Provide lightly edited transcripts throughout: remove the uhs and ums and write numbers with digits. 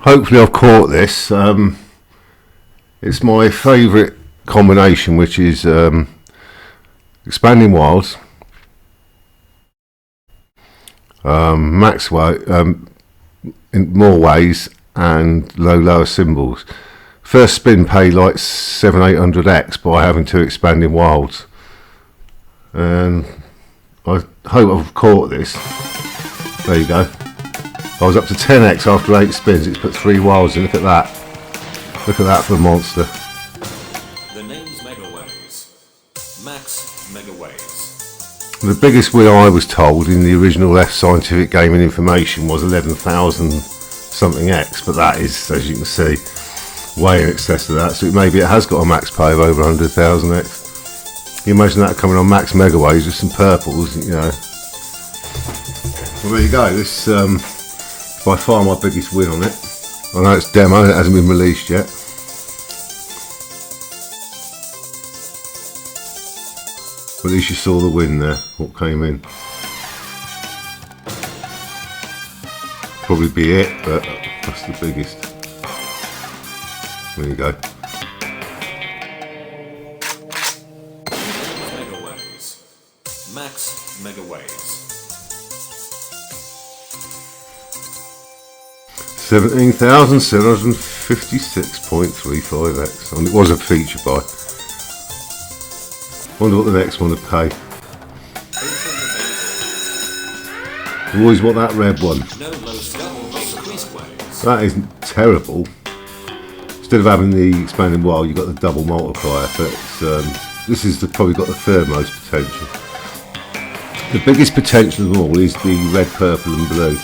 Hopefully I've caught this. It's my favourite combination, which is expanding wilds, in more ways, and lower symbols. First spin paid like 700-800x by having two expanding wilds, and I hope I've caught this. There you go. I was up to 10x after 8 spins. It's put 3 wilds in. Look at that. Look at that for a monster. The name's Megaways. Max Megaways. The biggest win I was told in the original Left Scientific Game and Information was 11,000 something x, but that is, as you can see, way in excess of that. So maybe it has got a max pay of over 100,000x. You imagine that coming on Max Megaways with some purples, you know. Well, there you go. This by far my biggest win on it. I know it's demo, it hasn't been released yet. But at least you saw the win there, what came in. Probably be it, but that's the biggest. There you go. Megaways. Max Megaways. 17,756.35x, and it was a feature buy. Wonder what the next one would pay. You always want that red one. That is terrible. Instead of having the expanding wild, you've got the double multiplier. But this is probably got the third most potential. The biggest potential of all is the red, purple, and blue.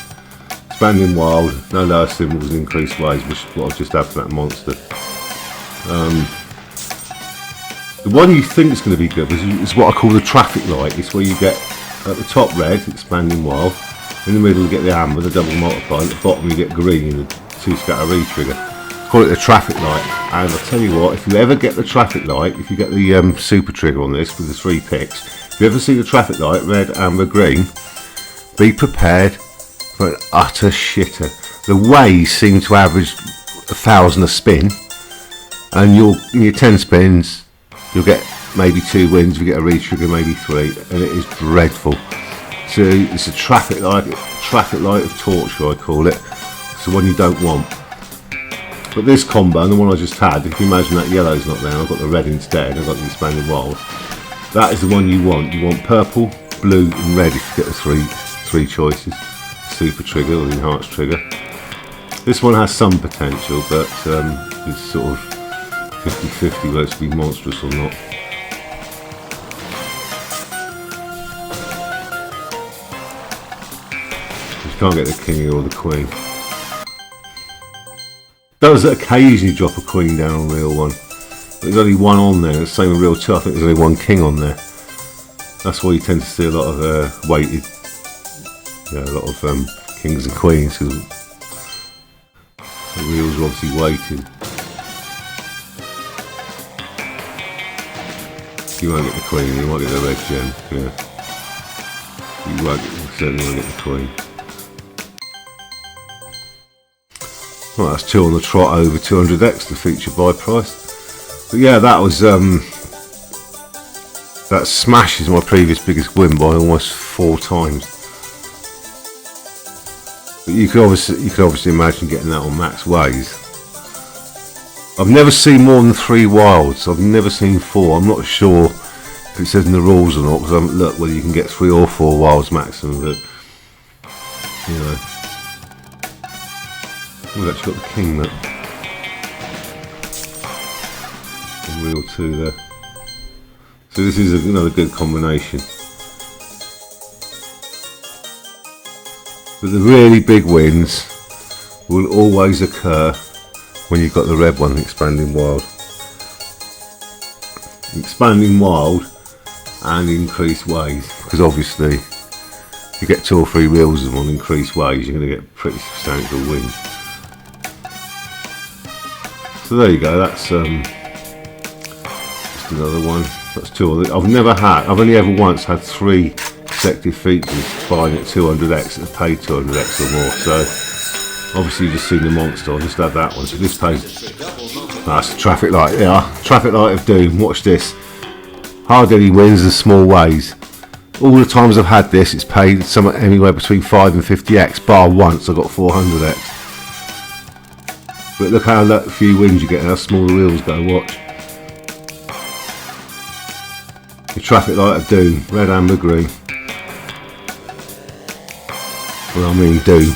Expanding wild, no lower symbols, increased ways, which is what I've just had for that monster. The one you think is going to be good is what I call the traffic light. It's where you get at the top red, expanding wild, in the middle you get the amber, the double multiplier, at the bottom you get green, the 2 scatter re-trigger. Call it the traffic light, and I'll tell you what, if you ever get the traffic light, if you get the super trigger on this with the 3 picks, if you ever see the traffic light, red, amber, green, be prepared for an utter shitter. The ways seem to average 1,000 a spin, and in your 10 spins you'll get maybe 2 wins. If you get a re-trigger, maybe 3, and it is dreadful. So it's a traffic light of torture, I call it. It's the one you don't want. But this combo, and the one I just had, if you imagine that yellow's not there, I've got the red instead, I've got the expanded wild. That is the one you want. You want purple, blue, and red if you get the three choices. Super trigger or the enhanced trigger. This one has some potential, but it's sort of 50-50 whether it's to be monstrous or not. You can't get the king or the queen. Does occasionally drop a queen down on real one. There's only one on there. The same with real 2. I think there's only one king on there. That's why you tend to see a lot of weighted. Yeah, a lot of kings and queens, because the reels are obviously weighted. You won't get the queen, you might get the red gem, yeah. You certainly won't get the queen. Well, that's 2 on the trot over 200x, the feature buy price. But yeah, that was that smashes my previous biggest win by almost 4 times. But you could obviously imagine getting that on Max Ways. I've never seen more than 3 wilds. I've never seen 4. I'm not sure if it says in the rules or not, because I haven't looked whether you can get 3 or 4 wilds maximum. But you know, we've actually got the king there. Real 2 there. So this is another good combination. But the really big wins will always occur when you've got the red one, expanding wild. Expanding wild and increased ways, because obviously if you get 2 or 3 reels of them on increased ways, you're going to get pretty substantial wins. So there you go, that's just another one. That's 2. I've only ever once had 3 consecutive features buying at 200x that have paid 200x or more. So Obviously you've just seen the monster, I'll just add that one. So this page, that's the traffic light, yeah, traffic light of doom. Watch this. Hard any wins and small ways. All the times I've had this, it's paid somewhere anywhere between 5 and 50x, bar once I got 400x. But look how few wins you get and how small the wheels go, watch. The traffic light of doom, red, amber, green. Well, I mean doom.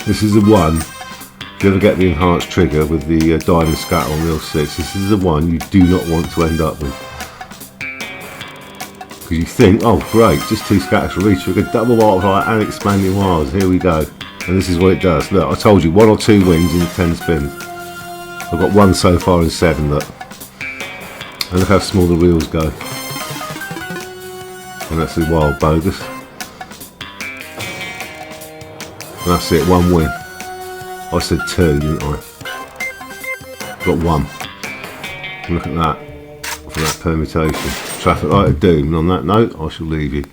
This is the one, if you ever get the enhanced trigger with the diamond scatter on reel 6, this is the one you do not want to end up with. Because you think, oh great, just 2 scatters for each, we get double multiplier and expanding wires, here we go. And this is what it does. Look, I told you, 1 or 2 wins in 10 spins. I've got 1 so far in 7, look. And look how small the wheels go. And that's the wild bogus. And that's it, 1 win. I said 2, didn't I? Got 1. And look at that, for that permutation. Traffic light of doom. And on that note, I shall leave you.